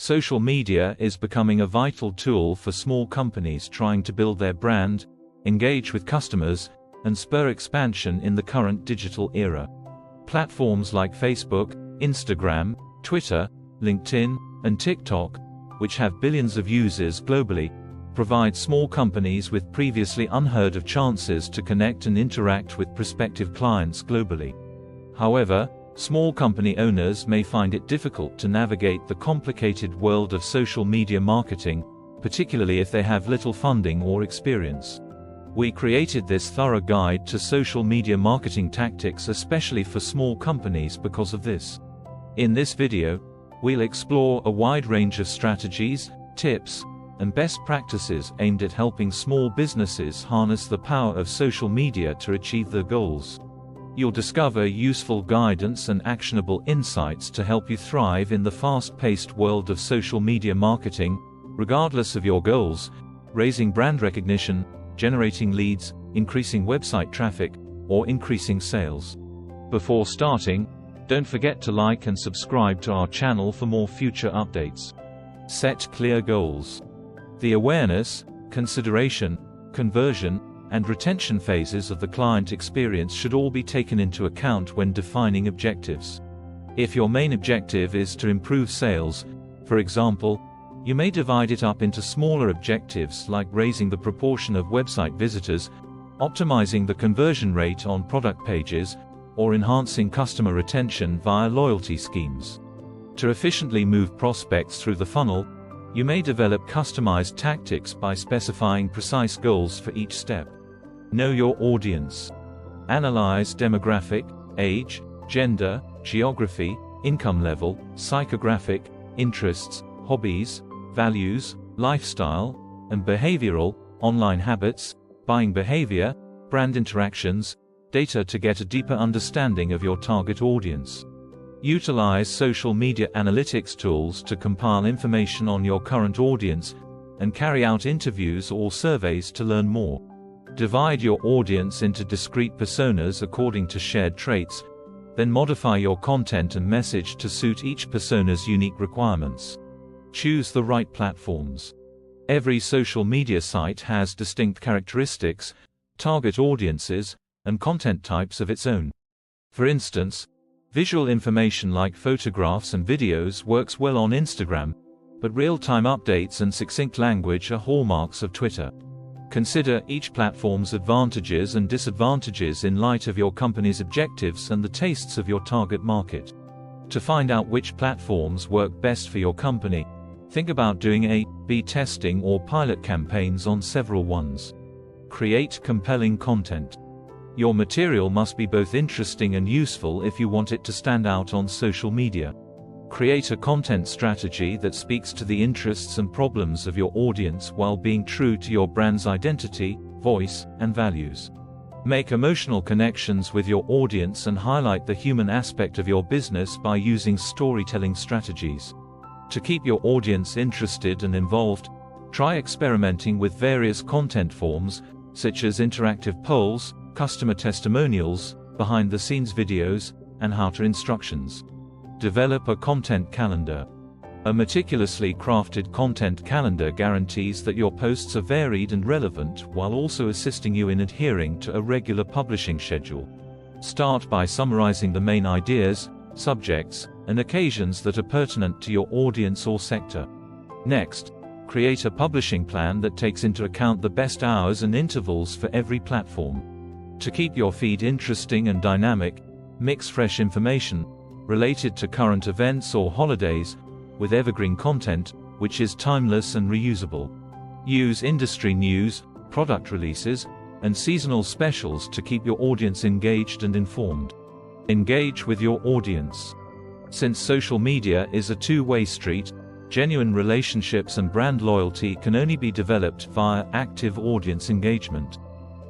Social media is becoming a vital tool for small companies trying to build their brand, engage with customers, and spur expansion in the current digital era. Platforms like Facebook, Instagram, Twitter, LinkedIn, and TikTok, which have billions of users globally, provide small companies with previously unheard of chances to connect and interact with prospective clients globally. However, small company owners may find it difficult to navigate the complicated world of social media marketing, particularly if they have little funding or experience. We created this thorough guide to social media marketing tactics especially for small companies because of this. In this video, we'll explore a wide range of strategies, tips, and best practices aimed at helping small businesses harness the power of social media to achieve their goals. You'll discover useful guidance and actionable insights to help you thrive in the fast-paced world of social media marketing, regardless of your goals: raising brand recognition, generating leads, increasing website traffic, or increasing sales. Before starting, don't forget to like and subscribe to our channel for more future updates. Set clear goals. The awareness, consideration, conversion, and retention phases of the client experience should all be taken into account when defining objectives. If your main objective is to improve sales, for example, you may divide it up into smaller objectives like raising the proportion of website visitors, optimizing the conversion rate on product pages, or enhancing customer retention via loyalty schemes. To efficiently move prospects through the funnel, you may develop customized tactics by specifying precise goals for each step. Know your audience. Analyze demographic, age, gender, geography, income level, psychographic, interests, hobbies, values, lifestyle, and behavioral, online habits, buying behavior, brand interactions, data to get a deeper understanding of your target audience. Utilize social media analytics tools to compile information on your current audience, and carry out interviews or surveys to learn more. Divide your audience into discrete personas according to shared traits, then modify your content and message to suit each persona's unique requirements. Choose the right platforms. Every social media site has distinct characteristics, target audiences, and content types of its own. For instance, visual information like photographs and videos works well on Instagram, but real-time updates and succinct language are hallmarks of Twitter. Consider each platform's advantages and disadvantages in light of your company's objectives and the tastes of your target market. To find out which platforms work best for your company, think about doing A/B testing or pilot campaigns on several ones. Create compelling content. Your material must be both interesting and useful if you want it to stand out on social media. Create a content strategy that speaks to the interests and problems of your audience while being true to your brand's identity, voice, and values. Make emotional connections with your audience and highlight the human aspect of your business by using storytelling strategies. To keep your audience interested and involved, try experimenting with various content forms, such as interactive polls, customer testimonials, behind-the-scenes videos, and how-to instructions. Develop a content calendar. A meticulously crafted content calendar guarantees that your posts are varied and relevant while also assisting you in adhering to a regular publishing schedule. Start by summarizing the main ideas, subjects, and occasions that are pertinent to your audience or sector. Next, create a publishing plan that takes into account the best hours and intervals for every platform. To keep your feed interesting and dynamic, mix fresh information related to current events or holidays with evergreen content, which is timeless and reusable. Use industry news, product releases, and seasonal specials to keep your audience engaged and informed. Engage with your audience. Since social media is a two-way street, genuine relationships and brand loyalty can only be developed via active audience engagement.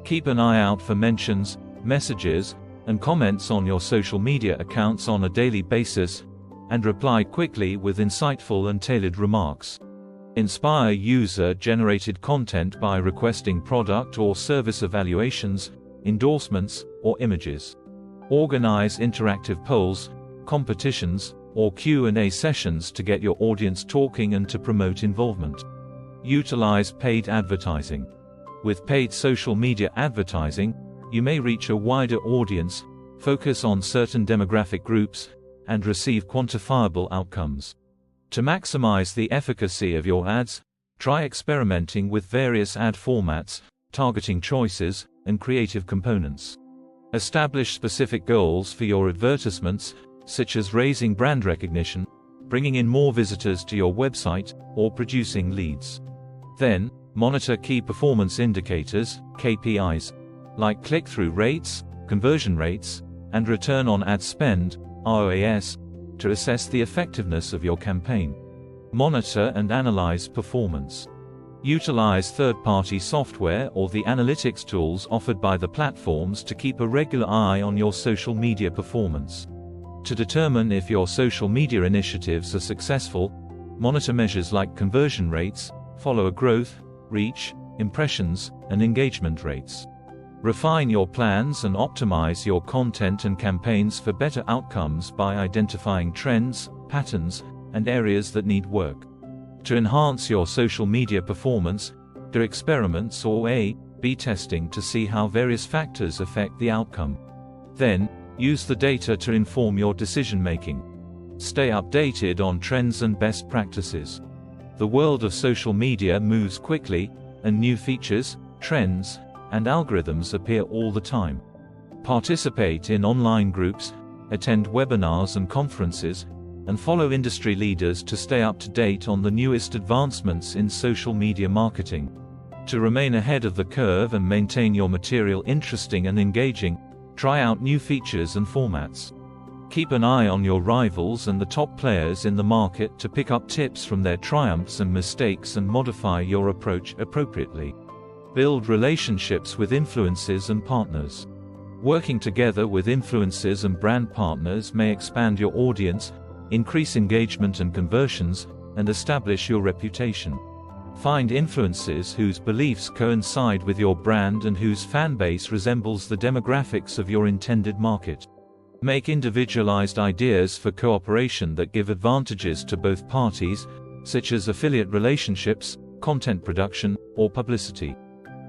Keep an eye out for mentions, messages, and comments on your social media accounts on a daily basis, and reply quickly with insightful and tailored remarks. Inspire user-generated content by requesting product or service evaluations, endorsements, or images. Organize interactive polls, competitions, or Q&A sessions to get your audience talking and to promote involvement. Utilize paid advertising. With paid social media advertising, you may reach a wider audience, focus on certain demographic groups, and receive quantifiable outcomes. To maximize the efficacy of your ads, try experimenting with various ad formats, targeting choices, and creative components. Establish specific goals for your advertisements, such as raising brand recognition, bringing in more visitors to your website, or producing leads. Then, monitor key performance indicators, KPIs, like click-through rates, conversion rates, and return on ad spend, ROAS, to assess the effectiveness of your campaign. Monitor and analyze performance. Utilize third-party software or the analytics tools offered by the platforms to keep a regular eye on your social media performance. To determine if your social media initiatives are successful, monitor measures like conversion rates, follower growth, reach, impressions, and engagement rates. Refine your plans and optimize your content and campaigns for better outcomes by identifying trends, patterns, and areas that need work. To enhance your social media performance, do experiments or A/B testing to see how various factors affect the outcome. Then, use the data to inform your decision-making. Stay updated on trends and best practices. The world of social media moves quickly, and new features, trends, and algorithms appear all the time. Participate in online groups, attend webinars and conferences, and follow industry leaders to stay up to date on the newest advancements in social media marketing. To remain ahead of the curve and maintain your material interesting and engaging, try out new features and formats. Keep an eye on your rivals and the top players in the market to pick up tips from their triumphs and mistakes and modify your approach appropriately. Build relationships with influencers and partners. Working together with influencers and brand partners may expand your audience, increase engagement and conversions, and establish your reputation. Find influencers whose beliefs coincide with your brand and whose fan base resembles the demographics of your intended market. Make individualized ideas for cooperation that give advantages to both parties, such as affiliate relationships, content production, or publicity.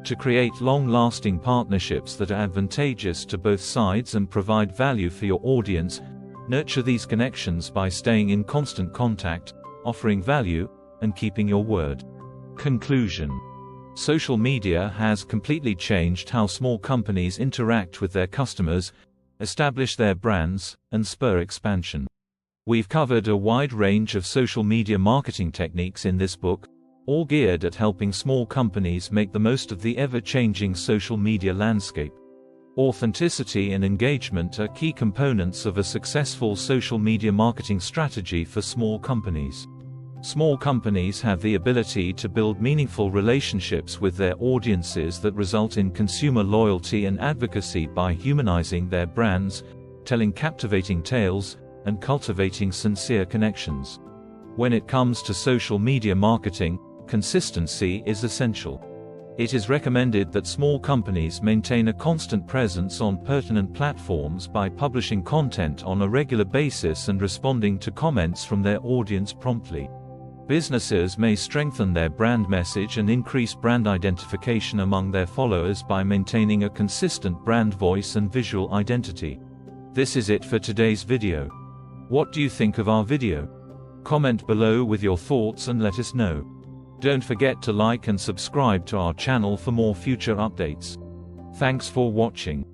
To create long-lasting partnerships that are advantageous to both sides and provide value for your audience, nurture these connections by staying in constant contact, offering value, and keeping your word. Conclusion. Social media has completely changed how small companies interact with their customers, establish their brands, and spur expansion. We've covered a wide range of social media marketing techniques in this book, all geared at helping small companies make the most of the ever-changing social media landscape. Authenticity and engagement are key components of a successful social media marketing strategy for small companies. Small companies have the ability to build meaningful relationships with their audiences that result in consumer loyalty and advocacy by humanizing their brands, telling captivating tales, and cultivating sincere connections. When it comes to social media marketing, consistency is essential. It is recommended that small companies maintain a constant presence on pertinent platforms by publishing content on a regular basis and responding to comments from their audience promptly. Businesses may strengthen their brand message and increase brand identification among their followers by maintaining a consistent brand voice and visual identity. This is it for today's video. What do you think of our video? Comment below with your thoughts and let us know. Don't forget to like and subscribe to our channel for more future updates. Thanks for watching.